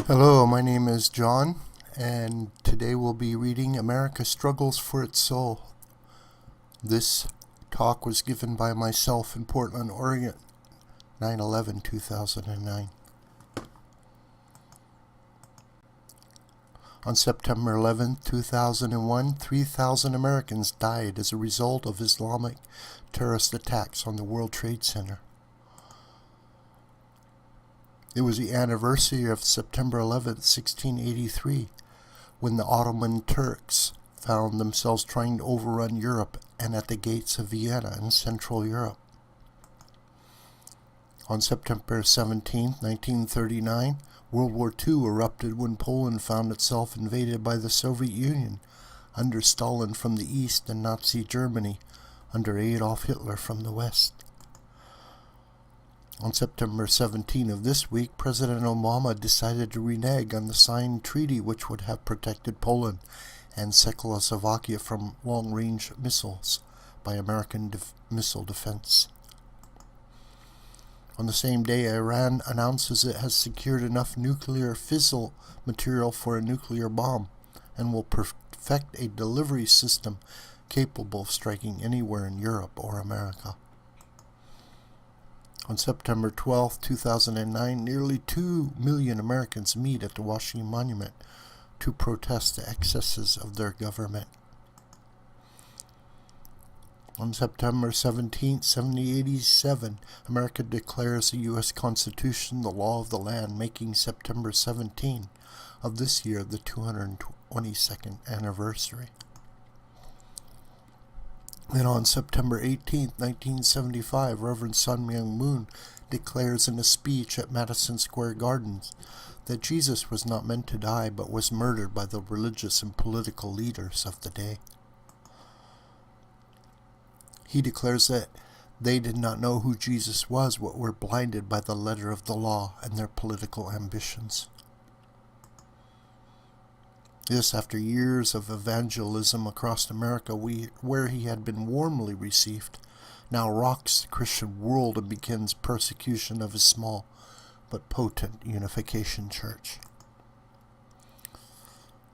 Hello, my name is John, and today we'll be reading America Struggles for Its Soul. This talk was given by myself in Portland, Oregon, 9/11/2009. On September 11, 2001, 3,000 Americans died as a result of Islamic terrorist attacks on the World Trade Center. It was the anniversary of September 11, 1683, when the Ottoman Turks found themselves trying to overrun Europe and at the gates of Vienna in Central Europe. On September 17, 1939, World War II erupted when Poland found itself invaded by the Soviet Union under Stalin from the east and Nazi Germany under Adolf Hitler from the west. On September 17 of this week, President Obama decided to renege on the signed treaty which would have protected Poland and Czechoslovakia from long-range missiles by American missile defense. On the same day, Iran announces it has secured enough nuclear fissile material for a nuclear bomb and will perfect a delivery system capable of striking anywhere in Europe or America. On September 12, 2009, nearly 2 million Americans meet at the Washington Monument to protest the excesses of their government. On September 17, 1787, America declares the U.S. Constitution the law of the land, making September 17 of this year the 222nd anniversary. And on September 18, 1975, Reverend Sun Myung Moon declares in a speech at Madison Square Gardens that Jesus was not meant to die but was murdered by the religious and political leaders of the day. He declares that they did not know who Jesus was but were blinded by the letter of the law and their political ambitions. This after years of evangelism across America, where he had been warmly received, now rocks the Christian world and begins persecution of his small but potent unification church.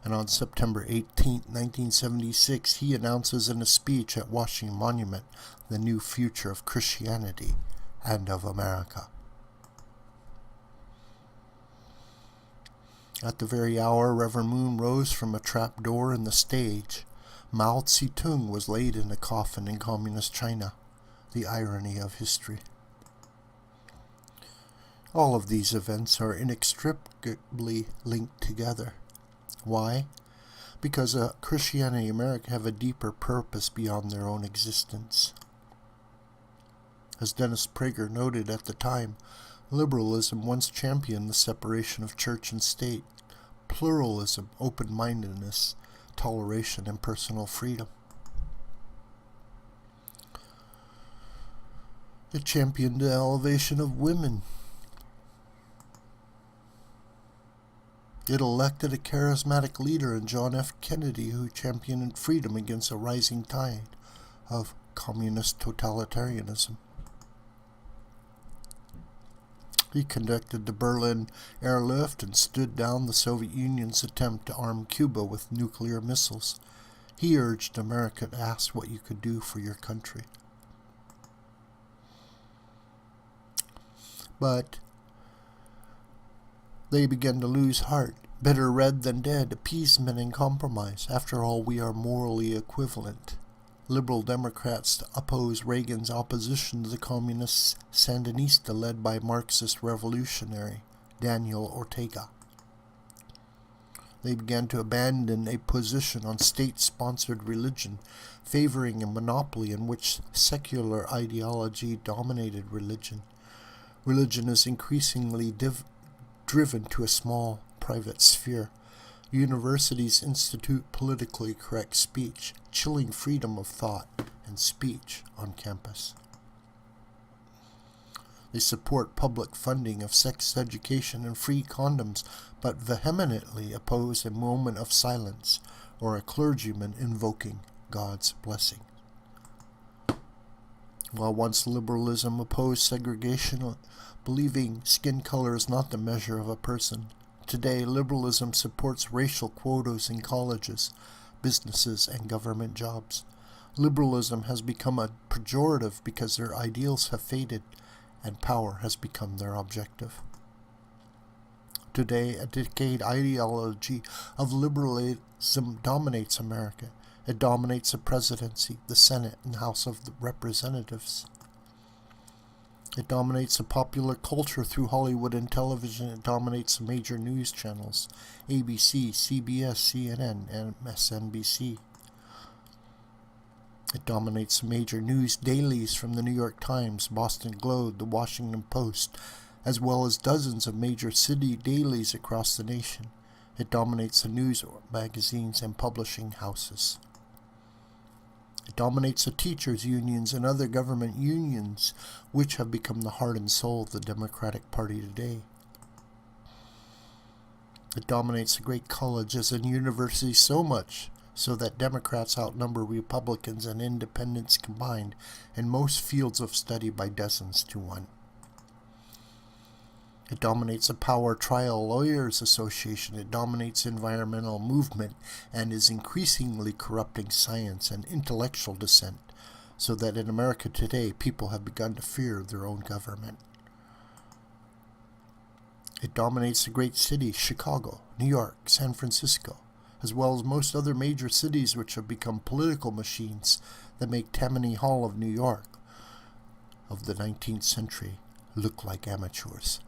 And on September 18, 1976, he announces in a speech at Washington Monument the new future of Christianity and of America. At the very hour Reverend Moon rose from a trap door in the stage, Mao Zedong was laid in a coffin in communist China. The irony of history. All of these events are inextricably linked together. Why? Because Christianity and America have a deeper purpose beyond their own existence. As Dennis Prager noted at the time, liberalism once championed the separation of church and state, pluralism, open-mindedness, toleration, and personal freedom. It championed the elevation of women. It elected a charismatic leader in John F. Kennedy who championed freedom against a rising tide of communist totalitarianism. He conducted the Berlin airlift and stood down the Soviet Union's attempt to arm Cuba with nuclear missiles. He urged America to ask what you could do for your country. But they began to lose heart. Better red than dead, appeasement and compromise. After all, we are morally equivalent. Liberal Democrats oppose Reagan's opposition to the communist Sandinista led by Marxist revolutionary Daniel Ortega. They began to abandon a position on state-sponsored religion, favoring a monopoly in which secular ideology dominated religion. Religion is increasingly driven to a small private sphere. Universities institute politically correct speech, chilling freedom of thought and speech on campus. They support public funding of sex education and free condoms, but vehemently oppose a moment of silence or a clergyman invoking God's blessing. While once liberalism opposed segregation, believing skin color is not the measure of a person, Today, liberalism supports racial quotas in colleges, businesses, and government jobs. Liberalism has become a pejorative because their ideals have faded and power has become their objective. Today, a decade ideology of liberalism dominates America. It dominates the presidency, the Senate, and House of Representatives. It dominates the popular culture through Hollywood and television. It dominates the major news channels, ABC, CBS, CNN, and MSNBC. It dominates the major news dailies from the New York Times, Boston Globe, the Washington Post, as well as dozens of major city dailies across the nation. It dominates the news magazines and publishing houses. It dominates the teachers' unions and other government unions, which have become the heart and soul of the Democratic Party today. It dominates the great colleges and universities so much so that Democrats outnumber Republicans and independents combined in most fields of study by dozens to one. It dominates the Power Trial Lawyers Association. It dominates the environmental movement and is increasingly corrupting science and intellectual dissent, so that in America today people have begun to fear their own government. It dominates the great cities, Chicago, New York, San Francisco, as well as most other major cities which have become political machines that make Tammany Hall of New York of the 19th century look like amateurs.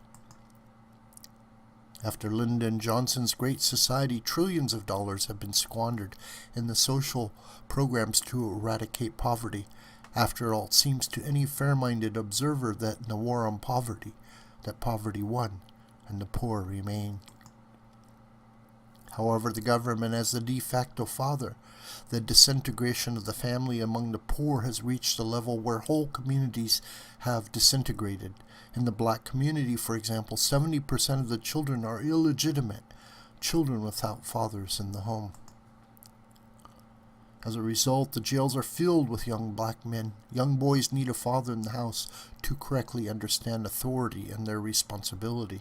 After Lyndon Johnson's Great Society, trillions of dollars have been squandered in the social programs to eradicate poverty. After all, it seems to any fair-minded observer that in the war on poverty, that poverty won and the poor remain. However, the government as the de facto father, the disintegration of the family among the poor has reached a level where whole communities have disintegrated. In the black community, for example, 70% of the children are illegitimate, children without fathers in the home. As a result, the jails are filled with young black men. Young boys need a father in the house to correctly understand authority and their responsibility.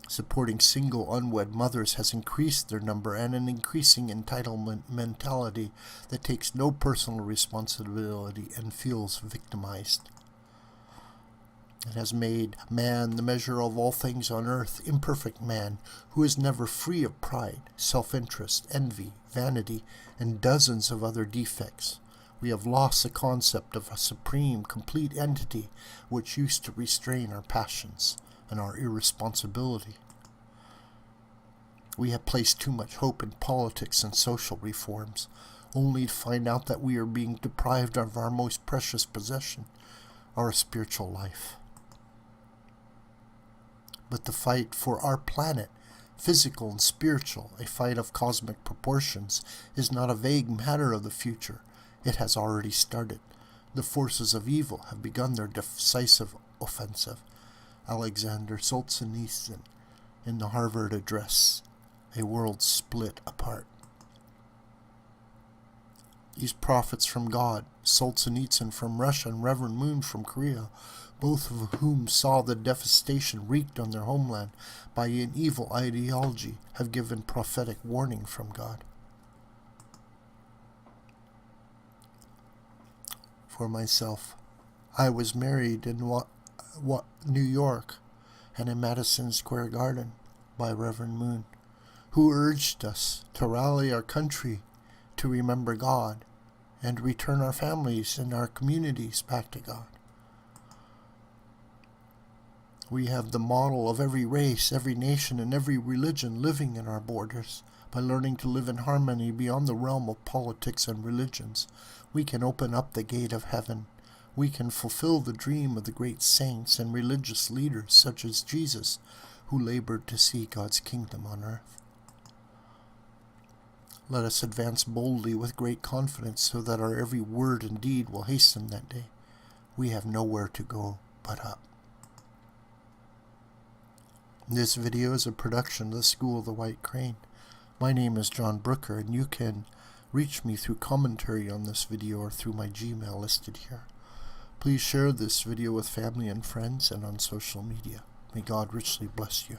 Supporting single unwed mothers has increased their number and an increasing entitlement mentality that takes no personal responsibility and feels victimized. It has made man the measure of all things on earth, imperfect man, who is never free of pride, self-interest, envy, vanity, and dozens of other defects. We have lost the concept of a supreme, complete entity which used to restrain our passions and our irresponsibility. We have placed too much hope in politics and social reforms, only to find out that we are being deprived of our most precious possession, our spiritual life. But the fight for our planet, physical and spiritual, a fight of cosmic proportions, is not a vague matter of the future. It has already started. The forces of evil have begun their decisive offensive. Alexander Solzhenitsyn in the Harvard Address, A World Split Apart. These prophets from God, Solzhenitsyn from Russia and Reverend Moon from Korea, both of whom saw the devastation wreaked on their homeland by an evil ideology, have given prophetic warning from God. For myself, I was married in New York and in Madison Square Garden by Reverend Moon, who urged us to rally our country to remember God and return our families and our communities back to God. We have the model of every race, every nation, and every religion living in our borders. By learning to live in harmony beyond the realm of politics and religions, we can open up the gate of heaven. We can fulfill the dream of the great saints and religious leaders such as Jesus, who labored to see God's kingdom on earth. Let us advance boldly with great confidence so that our every word and deed will hasten that day. We have nowhere to go but up. This video is a production of the School of the White Crane. My name is John Brooker, and you can reach me through commentary on this video or through my Gmail listed here. Please share this video with family and friends and on social media. May God richly bless you.